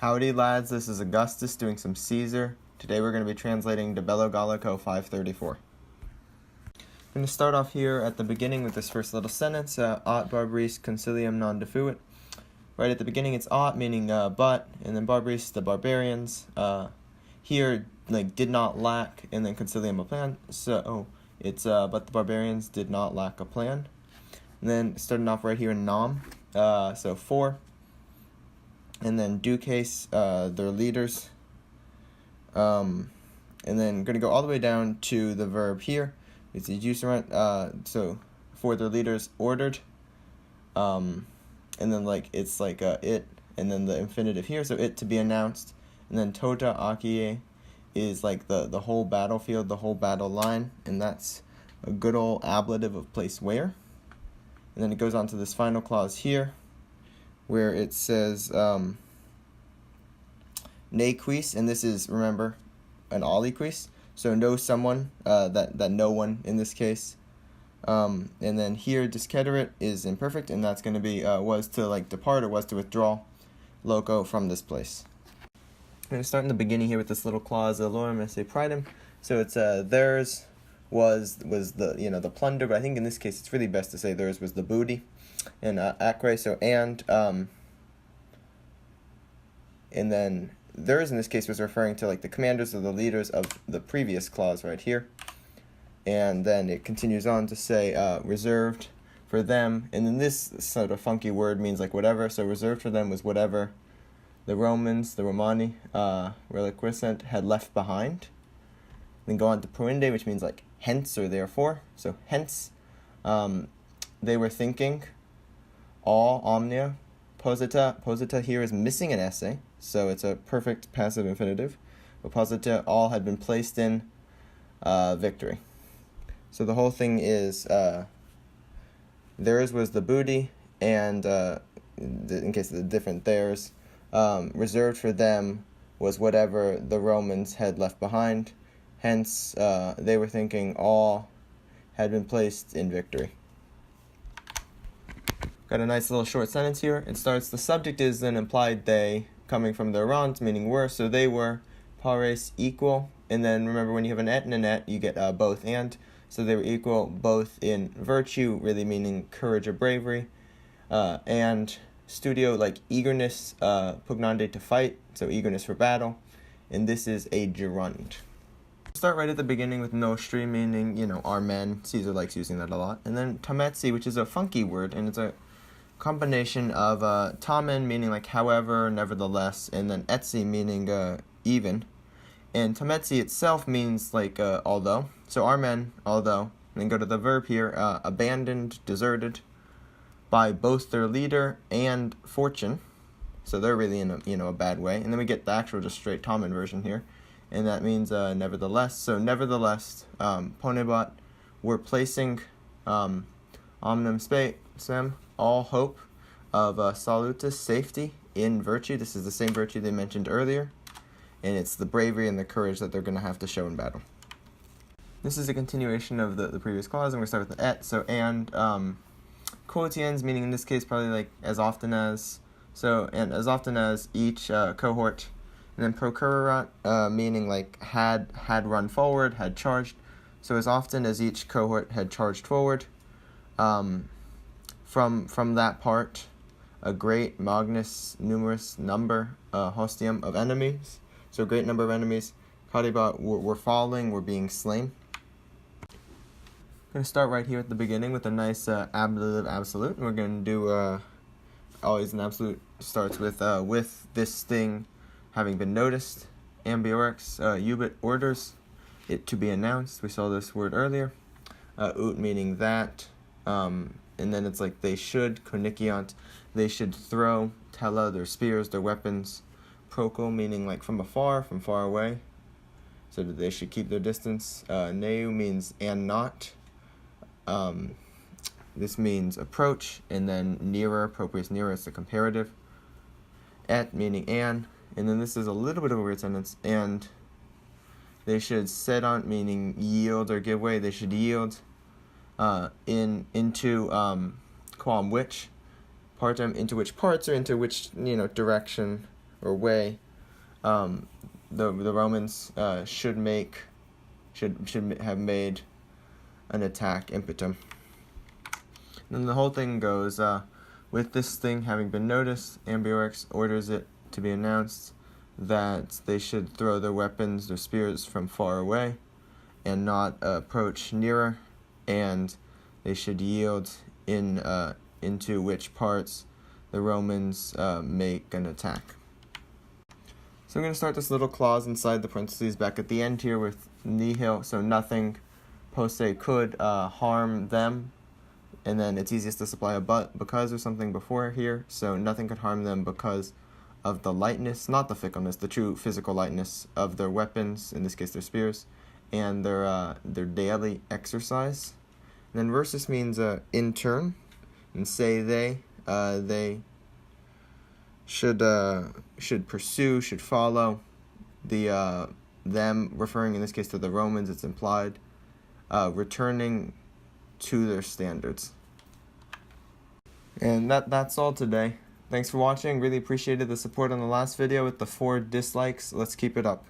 Howdy lads, this is Augustus doing some Caesar. Today we're going to be translating De Bello Gallico 534. I'm going to start off here at the beginning with this first little sentence, aut barbaris concilium non defuit. Right at the beginning it's aut, meaning but, and then barbaris, the barbarians. Here, did not lack, and then concilium a plan, so it's but the barbarians did not lack a plan. And then starting off right here in nom, so for. And then duces, their leaders. And then going to go all the way down to the verb here. It's the usurant, so for their leaders ordered. And then it's it, and then the infinitive here, so it to be announced. And then tota akie is the whole battlefield, the whole battle line, and that's a good old ablative of place where. And then it goes on to this final clause here, where it says ne quis, and this is, remember, an aliquis, so know someone, that no one in this case. And then here discederit is imperfect, and that's going to be was to depart or was to withdraw loco from this place. I'm going to start in the beginning here with this little clause, lorem esse praedam. So it's theirs was the the plunder, but I think in this case it's really best to say theirs was the booty. And acre, so and then theirs in this case was referring to the commanders or the leaders of the previous clause right here. And then it continues on to say reserved for them, and then this sort of funky word means whatever, so reserved for them was whatever the Romans, the Romani, reliquiscent, had left behind. Then go on to proinde, which means hence or therefore, so hence they were thinking, all, omnia, posita here is missing an essay, so it's a perfect passive infinitive, but posita, all had been placed in victory. So the whole thing is theirs was the booty, and in case of the different theirs, reserved for them was whatever the Romans had left behind. Hence, they were thinking all had been placed in victory. Got a nice little short sentence here. It starts, the subject is an implied they, coming from the erant, meaning were, so they were, pares, equal, and then remember when you have an et and an et, you get both and, so they were equal both in virtue, really meaning courage or bravery, and studio, eagerness, pugnande to fight, so eagerness for battle, and this is a gerund. Start right at the beginning with nostri, meaning, our men. Caesar likes using that a lot. And then tametsi, which is a funky word, and it's a combination of tamen, meaning however, nevertheless, and then etsi, meaning even. And tametsi itself means although. So our men, although. And then go to the verb here, abandoned, deserted, by both their leader and fortune. So they're really in a bad way. And then we get the actual just straight tamen version here. And that means nevertheless. So nevertheless, ponebat, we're placing omnem spem, all hope of salutis, safety, in virtue. This is the same virtue they mentioned earlier. And it's the bravery and the courage that they're going to have to show in battle. This is a continuation of the previous clause, and we're going to start with the et. So and quotiens, meaning in this case probably as often as. So and as often as each cohort. And then procurrat, meaning had run forward, had charged. So as often as each cohort had charged forward, from that part, a great magnus numerous number, hostium of enemies. So a great number of enemies, kadibat, were falling, were being slain. I'm going to start right here at the beginning with a nice ablative absolute. And we're going to do always an absolute starts with this thing having been noticed. Ambiorix, ubit, orders it to be announced. We saw this word earlier. Ut meaning that. And then it's they should, koniciant, they should throw, tela, their spears, their weapons. Proco meaning from afar, from far away. So that they should keep their distance. Neu means and not. This means approach, and then nearer, proprius nearer, it's the comparative. Et meaning and then this is a little bit of a weird sentence, and they should sedant, meaning yield or give way, they should yield into quam which partem, into which parts or into which direction or way, the Romans should have made an attack impetum. And then the whole thing goes, with this thing having been noticed, Ambiorix orders it to be announced that they should throw their weapons, their spears, from far away and not approach nearer, and they should yield into which parts the Romans make an attack. So I'm going to start this little clause inside the parentheses back at the end here with nihil, so nothing posse could harm them, and then it's easiest to supply a but because there's something before here, so nothing could harm them because of the lightness, not the fickleness, the true physical lightness of their weapons, in this case their spears, and their daily exercise. And then versus means in turn, and say they should pursue, should follow them, referring in this case to the Romans, it's implied, returning to their standards. And that's all today. Thanks for watching. Really appreciated the support on the last video with the 4 dislikes. Let's keep it up.